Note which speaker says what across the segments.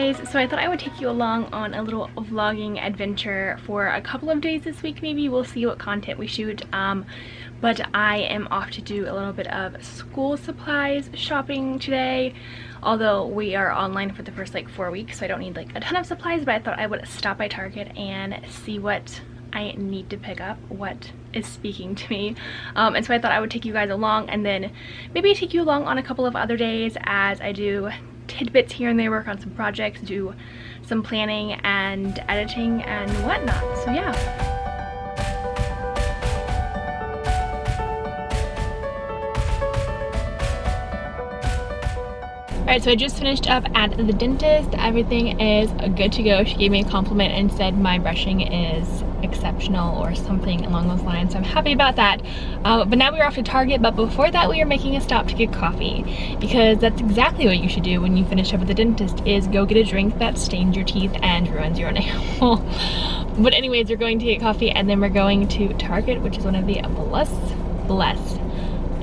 Speaker 1: guys, so I thought I would take you along on a little vlogging adventure for a couple of days this week. Maybe we'll see what content we shoot, but I am off to do a little bit of school supplies shopping today, although we are online for the first like 4 weeks, so I don't need like a ton of supplies, but I thought I would stop by Target and see what I need to pick up, what is speaking to me, and so I thought I would take you guys along and then maybe take you along on a couple of other days as I do tidbits here and there, work on some projects, do some planning and editing and whatnot. So yeah. Alright, so I just finished up at the dentist. Everything is good to go. She gave me a compliment and said my brushing is exceptional or something along those lines, so I'm happy about that. But now we're off to Target, but before that we are making a stop to get coffee, because that's exactly what you should do when you finish up at the dentist, is go get a drink that stains your teeth and ruins your enamel. But anyways, we're going to get coffee and then we're going to Target, which is one of the blessed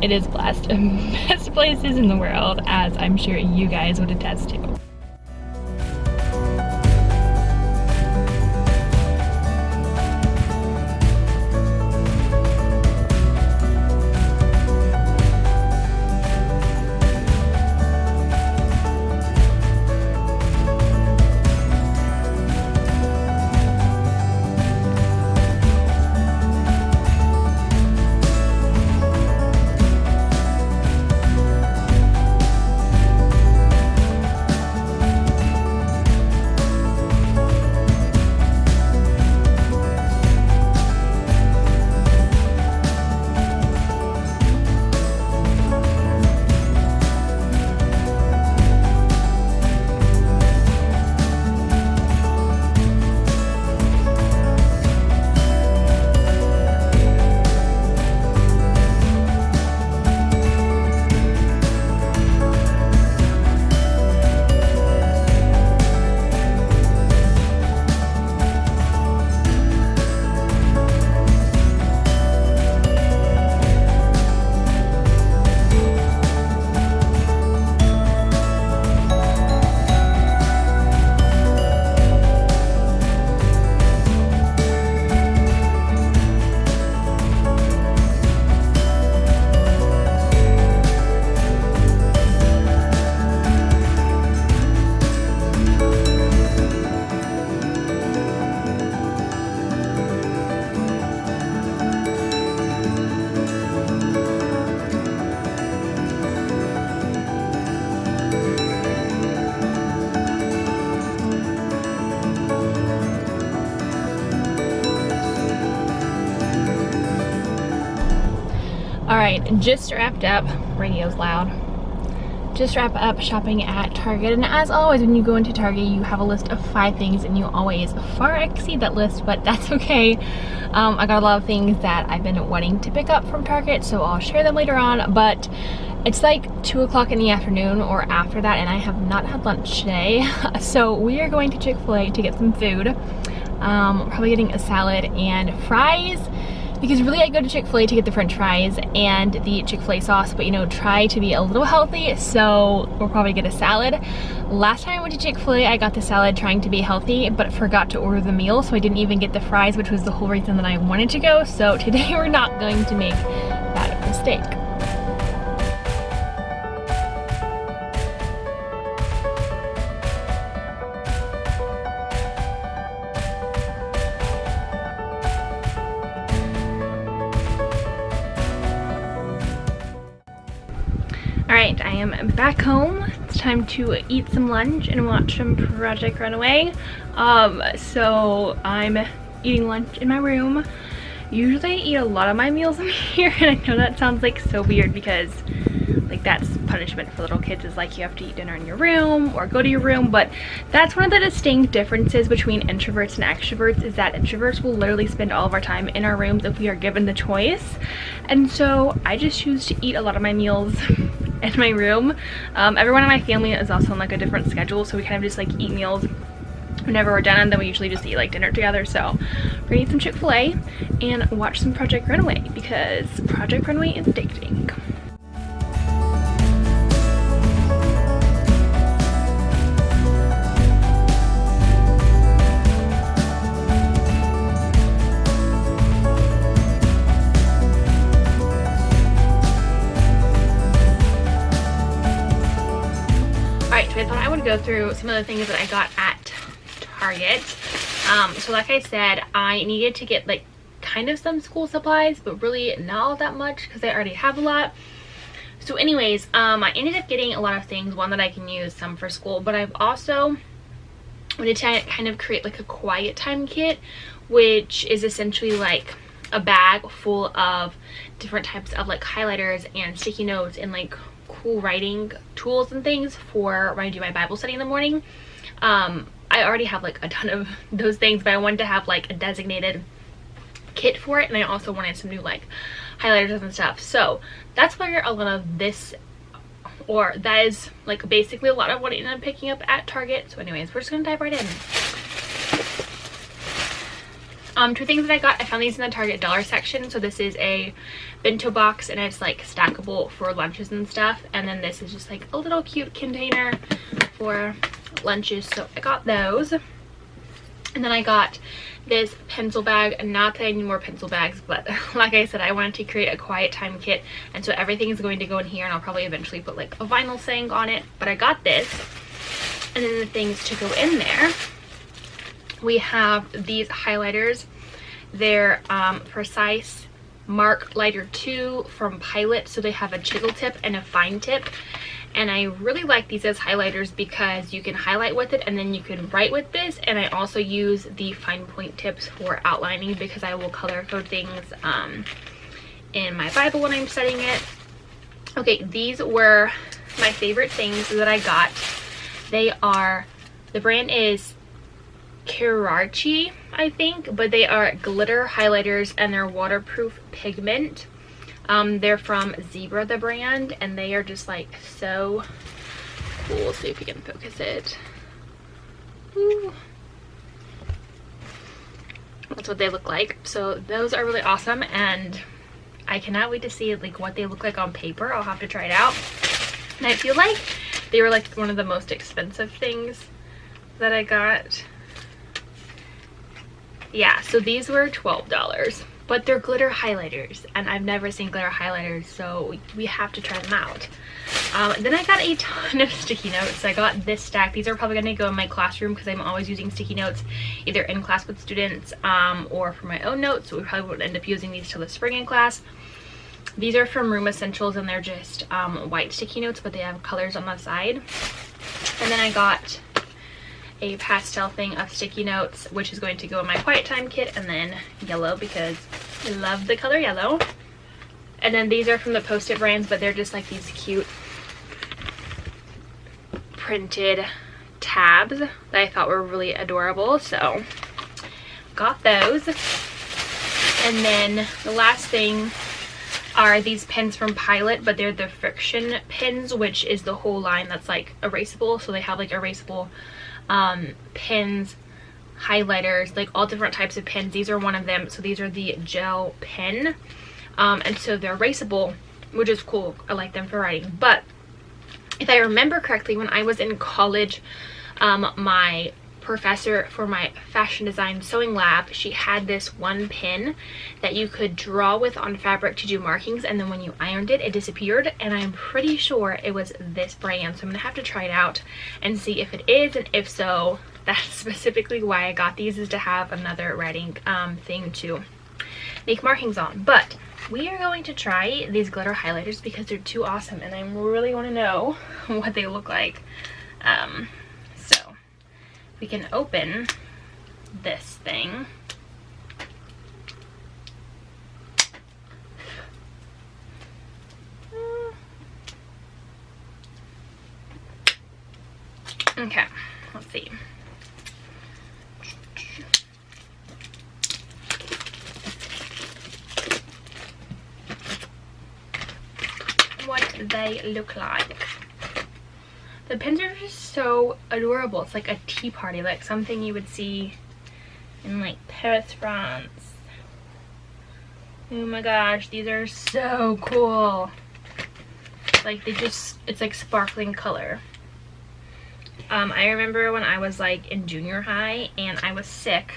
Speaker 1: best places in the world, as I'm sure you guys would attest to. Alright, just wrapped up, radio's loud, just wrapped up shopping at Target, and as always when you go into Target you have a list of 5 things and you always far exceed that list, but that's okay. I got a lot of things that I've been wanting to pick up from Target, so I'll share them later on, but it's like 2 o'clock in the afternoon or after that and I have not had lunch today, so we are going to Chick-fil-A to get some food. Probably getting a salad and fries, because really I go to Chick-fil-A to get the french fries and the Chick-fil-A sauce, but you know, try to be a little healthy, so we'll probably get a salad. Last time I went to Chick-fil-A I got the salad trying to be healthy but forgot to order the meal, so I didn't even get the fries, which was the whole reason that I wanted to go. So today we're not going to make that mistake. Alright, I am back home. It's time to eat some lunch and watch some Project Runway. So I'm eating lunch in my room. Usually I eat a lot of my meals in here, and I know that sounds like so weird because like that's punishment for little kids, is like you have to eat dinner in your room or go to your room, but that's one of the distinct differences between introverts and extroverts, is that introverts will literally spend all of our time in our rooms if we are given the choice, and so I just choose to eat a lot of my meals in my room. Everyone in my family is also on like a different schedule, so we kind of just like eat meals whenever we're done, and then we usually just eat like dinner together. So we're gonna eat some Chick-fil-A and watch some Project Runway because Project Runway is addicting. to go through some of the things that I got at Target. So like I said, I needed to get like kind of some school supplies, but really not all that much because I already have a lot. So anyways, I ended up getting a lot of things, one that I can use, some for school, but I've also wanted to kind of create like a quiet time kit, which is essentially like a bag full of different types of like highlighters and sticky notes and like cool writing tools and things for when I do my Bible study in the morning. I already have like a ton of those things, but I wanted to have like a designated kit for it, and I also wanted some new like highlighters and stuff. So that's where a lot of this, or that is like basically a lot of what I ended up picking up at Target. So anyways, we're just gonna dive right in. Two things that I got, I found these in the Target dollar section. So this is a bento box, and it's like stackable for lunches and stuff, and then this is just like a little cute container for lunches, so I got those. And then I got this pencil bag. Not that I need more pencil bags, but like I said, I wanted to create a quiet time kit, and so everything is going to go in here, and I'll probably eventually put like a vinyl saying on it, but I got this. And then the things to go in there, we have these highlighters. They're Precise Mark Lighter 2 from Pilot, so they have a chisel tip and a fine tip, and I really like these as highlighters because you can highlight with it and then you can write with this. And I also use the fine point tips for outlining because I will color code things in my Bible when I'm studying it. Okay, these were my favorite things that I got. They are, the brand is Kirachi, I think, but they are glitter highlighters and they're waterproof pigment. They're from Zebra, the brand, and they are just like so cool. Let's see if we can focus it. Ooh. That's what they look like. So those are really awesome, and I cannot wait to see like what they look like on paper. I'll have to try it out. And I feel like they were like one of the most expensive things that I got. Yeah, so these were $12, but they're glitter highlighters, and I've never seen glitter highlighters, so we have to try them out. Then I got a ton of sticky notes. I got this stack. These are probably going to go in my classroom because I'm always using sticky notes either in class with students or for my own notes, so we probably won't end up using these till the spring in class. These are from Room Essentials, and they're just white sticky notes, but they have colors on the side. And then I got a pastel thing of sticky notes, which is going to go in my quiet time kit, and then yellow because I love the color yellow. And then these are from the Post-it brands, but they're just like these cute printed tabs that I thought were really adorable, so got those. And then the last thing are these pens from Pilot, but they're the friction pens, which is the whole line that's like erasable. So they have like erasable pens, highlighters, like all different types of pens. These are one of them. So these are the gel pen, and so they're erasable, which is cool. I like them for writing. But if I remember correctly, when I was in college, my professor for my fashion design sewing lab, she had this one pen that you could draw with on fabric to do markings, and then when you ironed it, it disappeared. And I'm pretty sure it was this brand, so I'm gonna have to try it out and see if it is, and if so, that's specifically why I got these, is to have another writing thing to make markings on. But we are going to try these glitter highlighters because they're too awesome, and I really want to know what they look like. So we can open this thing. Okay, let's see. What they look like. The pins are just so adorable. It's like a tea party, like something you would see in like Paris, France. Oh my gosh, these are so cool. Like they just, it's like sparkling color. I remember when I was like in junior high and I was sick.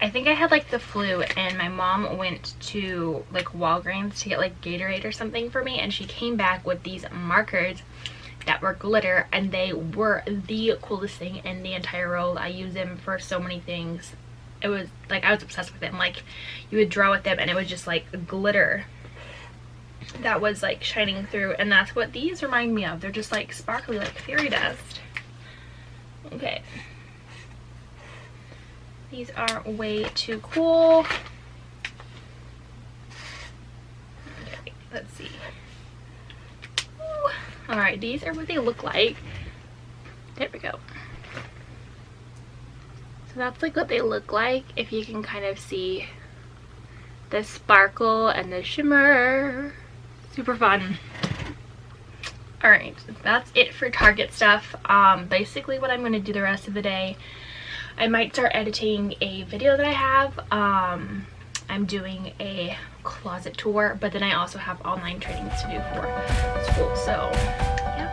Speaker 1: I think I had like the flu, and my mom went to like Walgreens to get like Gatorade or something for me, and she came back with these markers that were glitter, and they were the coolest thing in the entire world. I use them for so many things. It was like, I was obsessed with them. Like, you would draw with them and it was just like glitter that was like shining through, and that's what these remind me of. They're just like sparkly, like fairy dust. Okay, these are way too cool. Okay, let's see. All right, these are what they look like. There we go. So that's like what they look like, if you can kind of see the sparkle and the shimmer. Super fun. All right, that's it for Target stuff. Basically what I'm going to do the rest of the day, I might start editing a video that I have. I'm doing a closet tour, but then I also have online trainings to do for school, so yeah.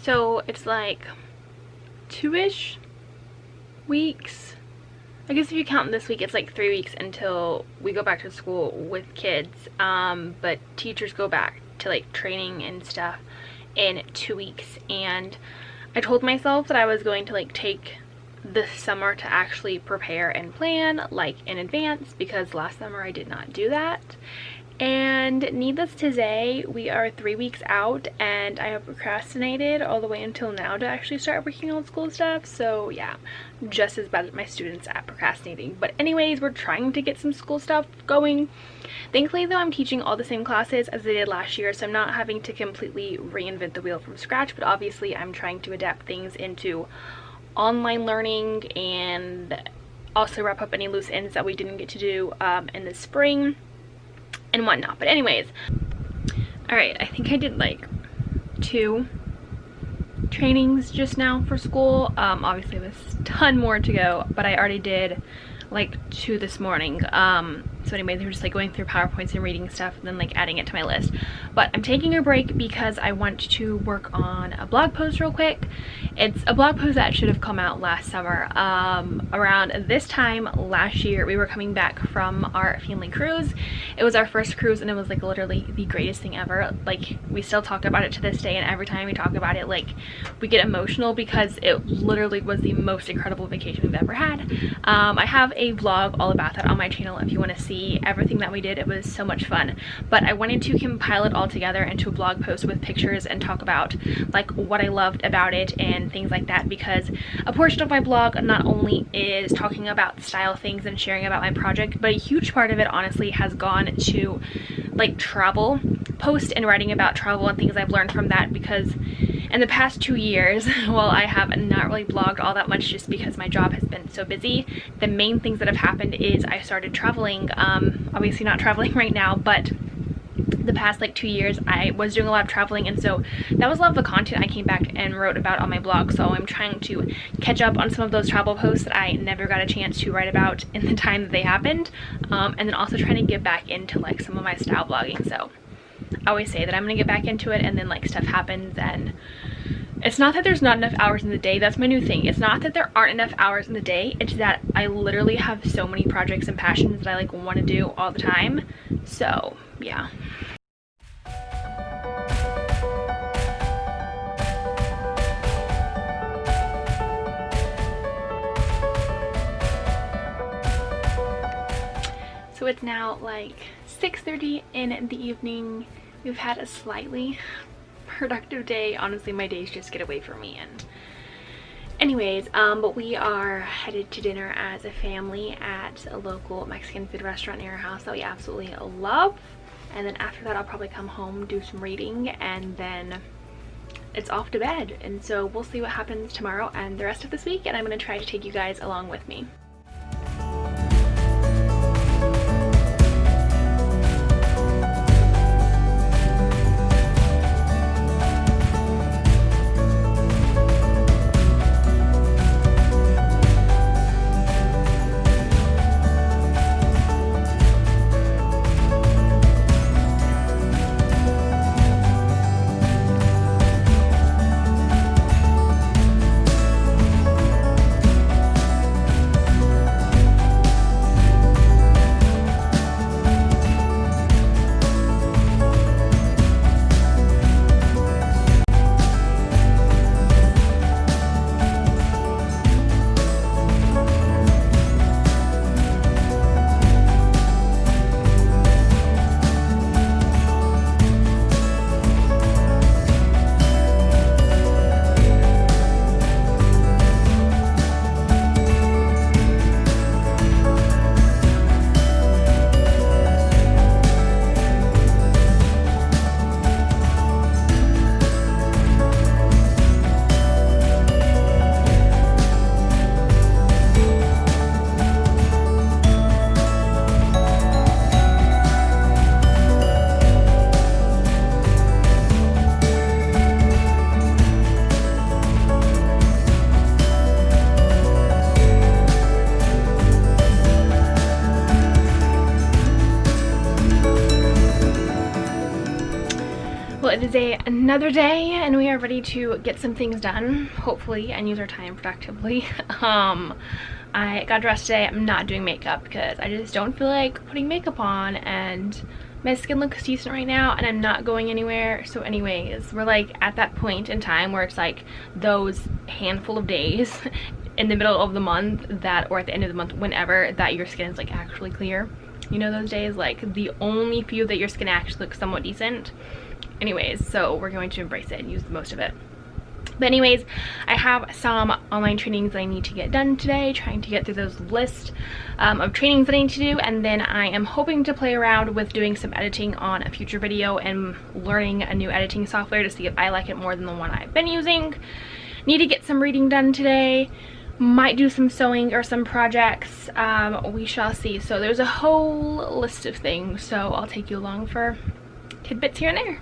Speaker 1: So it's like 2-ish weeks. I guess if you count this week, it's like 3 weeks until we go back to school with kids. But teachers go back to like training and stuff in 2 weeks. And I told myself that I was going to like take this summer to actually prepare and plan like in advance, because last summer I did not do that. And needless to say, we are 3 weeks out and I have procrastinated all the way until now to actually start working on school stuff. So yeah, just as bad as my students at procrastinating. But anyways, we're trying to get some school stuff going. Thankfully though, I'm teaching all the same classes as I did last year, so I'm not having to completely reinvent the wheel from scratch, but obviously I'm trying to adapt things into online learning and also wrap up any loose ends that we didn't get to do in the spring and whatnot. But anyways, all right, I think I did like 2 trainings just now for school. Obviously there's a ton more to go, but I already did like 2 this morning. So anyways, they were just like going through PowerPoints and reading stuff and then like adding it to my list. But I'm taking a break because I want to work on a blog post real quick. It's a blog post that should have come out last summer. Around this time last year, we were coming back from our family cruise. It was our first cruise and it was like literally the greatest thing ever. Like, we still talk about it to this day, and every time we talk about it, like, we get emotional because it literally was the most incredible vacation we've ever had. I have a vlog all about that on my channel if you want to see everything that we did. It was so much fun, but I wanted to compile it all together into a blog post with pictures and talk about like what I loved about it and things like that, because a portion of my blog not only is talking about style things and sharing about my project, but a huge part of it honestly has gone to like travel post and writing about travel and things I've learned from that, because in the past 2 years, while I have not really blogged all that much just because my job has been so busy, the main things that have happened is I started traveling. Obviously not traveling right now, but the past like 2 years I was doing a lot of traveling, and so that was a lot of the content I came back and wrote about on my blog. So I'm trying to catch up on some of those travel posts that I never got a chance to write about in the time that they happened, and then also trying to get back into like some of my style blogging. So I always say that I'm gonna get back into it, and then like stuff happens, and it's not that there's not enough hours in the day. That's my new thing. It's not that there aren't enough hours in the day. It's that I literally have so many projects and passions that I like want to do all the time. So yeah. So it's now like 6:30 in the evening. We've had a slightly productive day. Honestly, my days just get away from me. And anyways, but we are headed to dinner as a family at a local Mexican food restaurant near our house that we absolutely love. And then after that, I'll probably come home, do some reading, and then it's off to bed. And so we'll see what happens tomorrow and the rest of this week, and I'm going to try to take you guys along with me. it is another day and we are ready to get some things done, hopefully, and use our time productively. I got dressed today. I'm not doing makeup because I just don't feel like putting makeup on, and my skin looks decent right now and I'm not going anywhere. So anyways, we're like at that point in time where it's like those handful of days in the middle of the month that, or at the end of the month, whenever, that your skin is like actually clear. You know, those days, like the only few that your skin actually looks somewhat decent. Anyways, so we're going to embrace it and use the most of it. But anyways, I have some online trainings that I need to get done today, trying to get through those list of trainings that I need to do, and then I am hoping to play around with doing some editing on a future video and learning a new editing software to see if I like it more than the one I've been using. Need to get some reading done today. Might do some sewing or some projects. We shall see. So there's a whole list of things, so I'll take you along for tidbits here and there.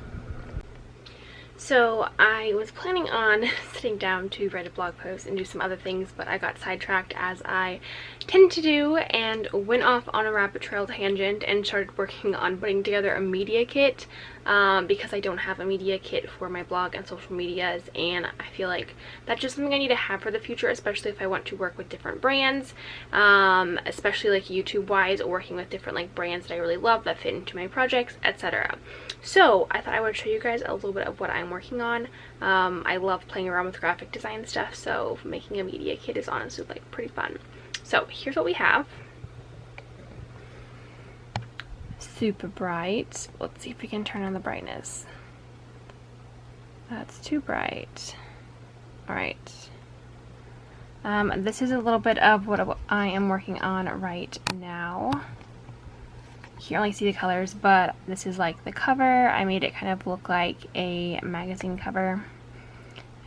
Speaker 1: So I was planning on sitting down to write a blog post and do some other things, but I got sidetracked, as I tend to do, and went off on a rabbit trail tangent and started working on putting together a media kit, because I don't have a media kit for my blog and social medias, and I feel like that's just something I need to have for the future, especially if I want to work with different brands, especially like YouTube wise, working with different like brands that I really love that fit into my projects, etc. So I thought I would show you guys a little bit of what I'm working on. I love playing around with graphic design stuff, so making a media kit is honestly like pretty fun. So here's what we have. Super bright. Let's see if we can turn on the brightness. That's too bright. Alright. This is a little bit of what I am working on right now. You can only see the colors, but this is like the cover. I made it kind of look like a magazine cover.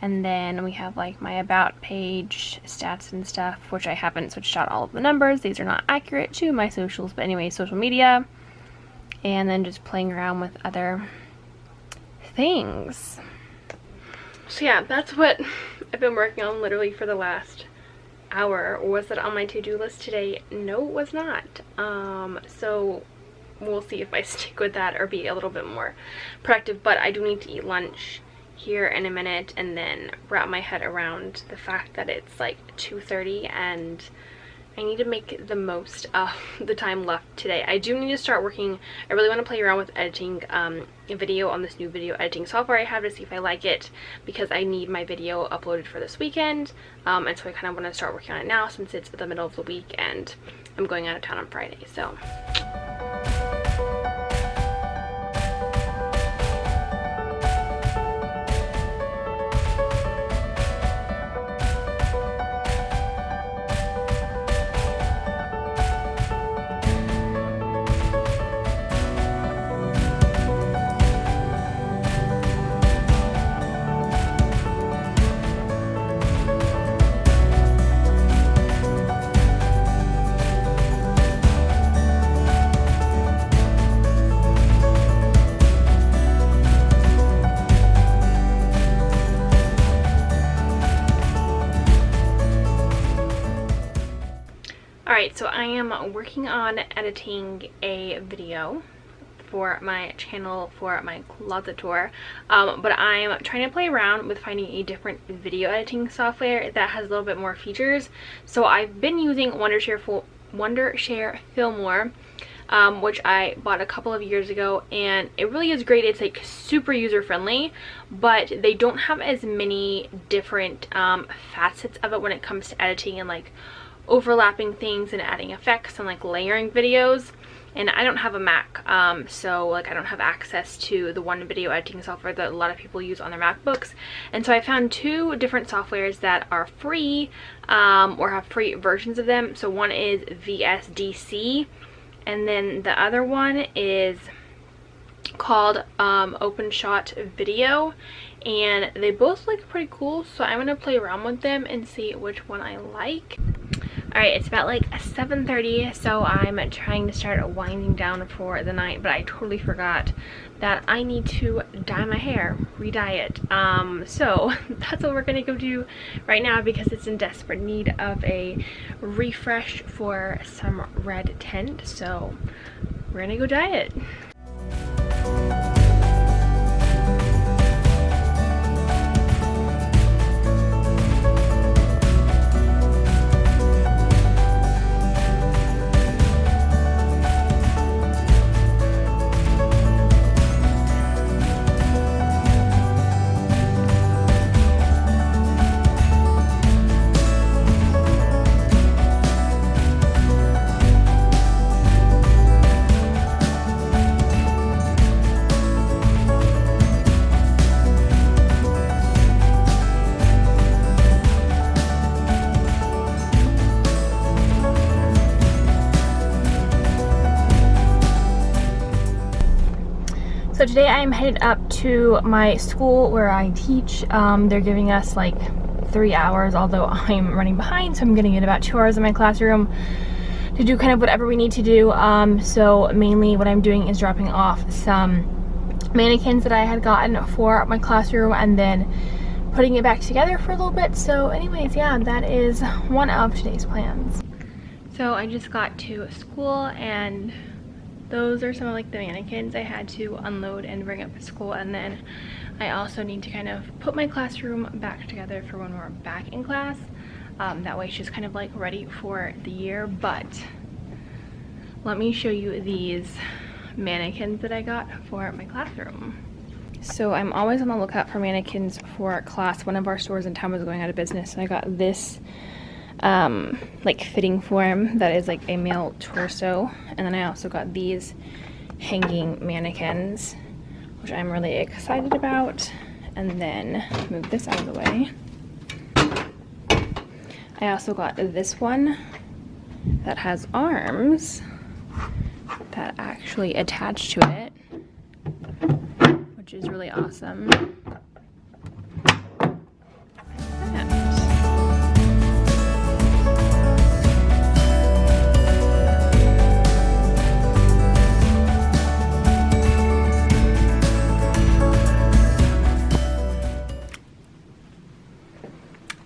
Speaker 1: And then we have like my about page, stats and stuff, which I haven't switched out all of the numbers. These are not accurate to my socials, but anyway, social media. And then just playing around with other things. So yeah, that's what I've been working on literally for the last hour. Was it on my to-do list today? No, it was not. So we'll see if I stick with that or be a little bit more productive, but I do need to eat lunch here in a minute and then wrap my head around the fact that it's like 2:30 and I need to make the most of the time left today. I do need to start working. I really want to play around with editing a video on this new video editing software I have to see if I like it, because I need my video uploaded for this weekend, and so I kind of want to start working on it now since it's the middle of the week and I'm going out of town on Friday. So alright, so I am working on editing a video for my channel for my closet tour, but I'm trying to play around with finding a different video editing software that has a little bit more features. So I've been using Wondershare Filmora, which I bought a couple of years ago, and it really is great. It's like super user friendly, but they don't have as many different facets of it when it comes to editing and like overlapping things and adding effects and like layering videos. And I don't have a Mac, so like I don't have access to the one video editing software that a lot of people use on their MacBooks. And so I found two different softwares that are free, or have free versions of them. So one is VSDC, and then the other one is called OpenShot Video, and they both look pretty cool, so I'm gonna play around with them and see which one I like. Alright, it's about like 7:30, so I'm trying to start winding down for the night, but I totally forgot that I need to dye my hair, re-dye it. So that's what we're gonna go do right now because it's in desperate need of a refresh for some red tint, so we're gonna go dye it. So today I am headed up to my school where I teach. They're giving us like 3 hours, although I'm running behind, so I'm gonna get about 2 hours in my classroom to do kind of whatever we need to do. So mainly what I'm doing is dropping off some mannequins that I had gotten for my classroom and then putting it back together for a little bit. So anyways, yeah, that is one of today's plans. So I just got to school and those are some of like the mannequins I had to unload and bring up to school, and then I also need to kind of put my classroom back together for when we're back in class. That way it's just kind of like ready for the year. But let me show you these mannequins that I got for my classroom. So I'm always on the lookout for mannequins for class. One of our stores in town was going out of business, and I got this like fitting form that is like a male torso, and then I also got these hanging mannequins, which I'm really excited about. And then move this out of the way. I also got this one that has arms that actually attach to it, which is really awesome.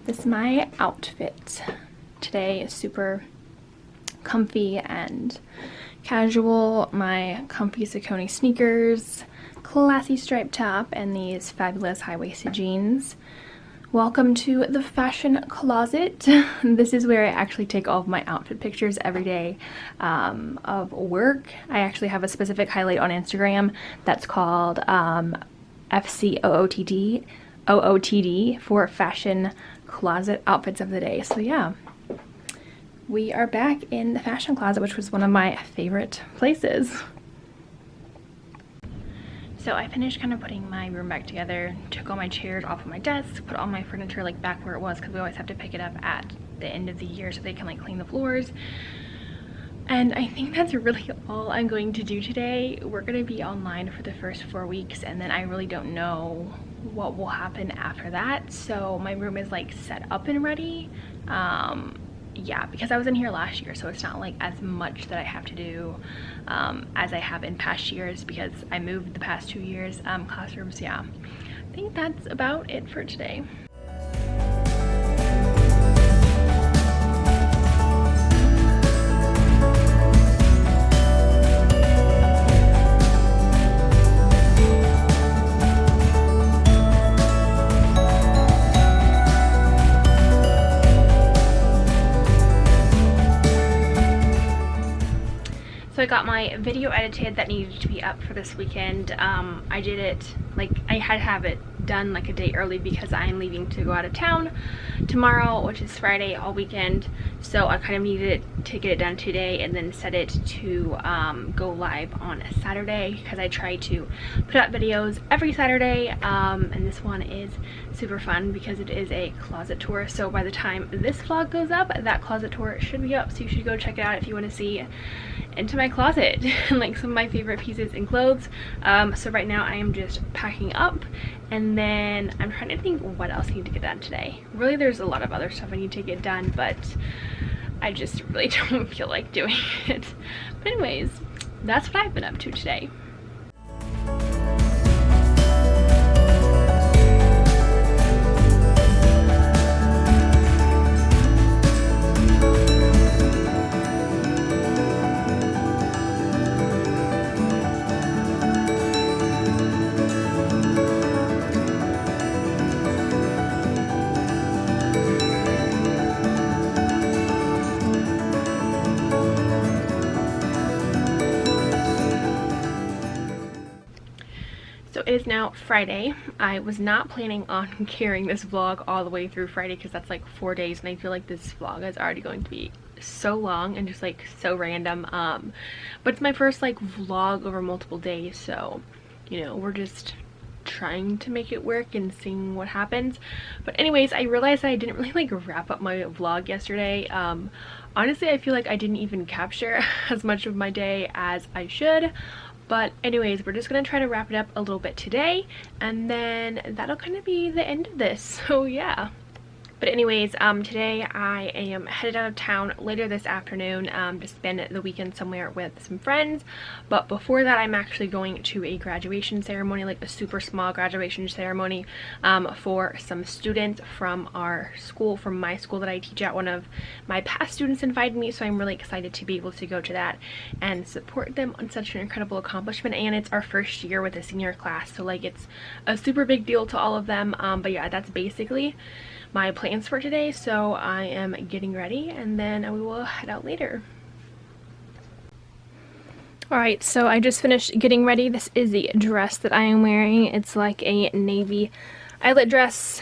Speaker 1: This is my outfit today. Is super comfy and casual. My comfy Saucony sneakers, classy striped top, and these fabulous high-waisted jeans. Welcome to the fashion closet. This is where I actually take all of my outfit pictures every day of work. I actually have a specific highlight on Instagram that's called FCOOTD for fashion closet outfits of the day. So yeah, we are back in the fashion closet, which was one of my favorite places. So I finished kind of putting my room back together, took all my chairs off of my desk, put all my furniture like back where it was, because we always have to pick it up at the end of the year so they can like clean the floors. And I think that's really all I'm going to do today. We're going to be online for the first 4 weeks, and then I really don't know what will happen after that. So my room is like set up and ready. Yeah, because I was in here last year, so it's not like as much that I have to do as I have in past years, because I moved the past 2 years classrooms. Yeah, I think that's about it for today. So I got my video edited that needed to be up for this weekend. I did it, like I had to have it done like a day early because I'm leaving to go out of town tomorrow, which is Friday, all weekend. So I kind of needed to get it done today and then set it to go live on a Saturday, because I try to put out videos every Saturday. And this one is super fun because it is a closet tour. So by the time this vlog goes up, that closet tour should be up. So you should go check it out if you want to see into my closet and like some of my favorite pieces and clothes. So right now I am just packing up, and then I'm trying to think what else I need to get done today. Really, there's a lot of other stuff I need to get done, but I just really don't feel like doing it. But anyways, that's what I've been up to today. So it is now Friday. I was not planning on carrying this vlog all the way through Friday because that's like 4 days, and I feel like this vlog is already going to be so long and just like so random. But it's my first like vlog over multiple days, so you know, we're just trying to make it work and seeing what happens. But anyways, I realized that I didn't really like wrap up my vlog yesterday. Honestly, I feel like I didn't even capture as much of my day as I should, But anyways, we're just gonna try to wrap it up a little bit today, and then that'll kind of be the end of this. So yeah. But anyways, today I am headed out of town later this afternoon to spend the weekend somewhere with some friends. But before that, I'm actually going to a graduation ceremony, like a super small graduation ceremony for some students from our school, from my school that I teach at. One of my past students invited me, so I'm really excited to be able to go to that and support them on such an incredible accomplishment. And it's our first year with a senior class, so like it's a super big deal to all of them. But yeah, that's basically my plans for today, so I am getting ready and then we will head out later. Alright, so I just finished getting ready. This is the dress that I am wearing. It's like a navy eyelet dress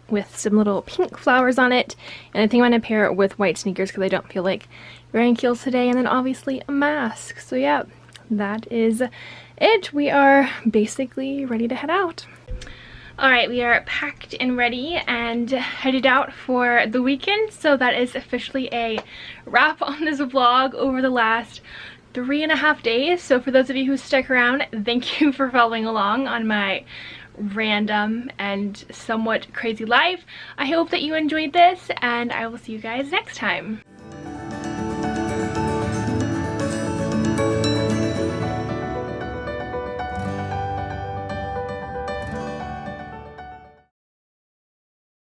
Speaker 1: with some little pink flowers on it, and I think I'm going to pair it with white sneakers because I don't feel like wearing heels today, and then obviously a mask. So yeah, that is it. We are basically ready to head out. Alright, we are packed and ready and headed out for the weekend, so that is officially a wrap on this vlog over the last 3.5 days. So for those of you who stuck around, thank you for following along on my random and somewhat crazy life. I hope that you enjoyed this, and I will see you guys next time.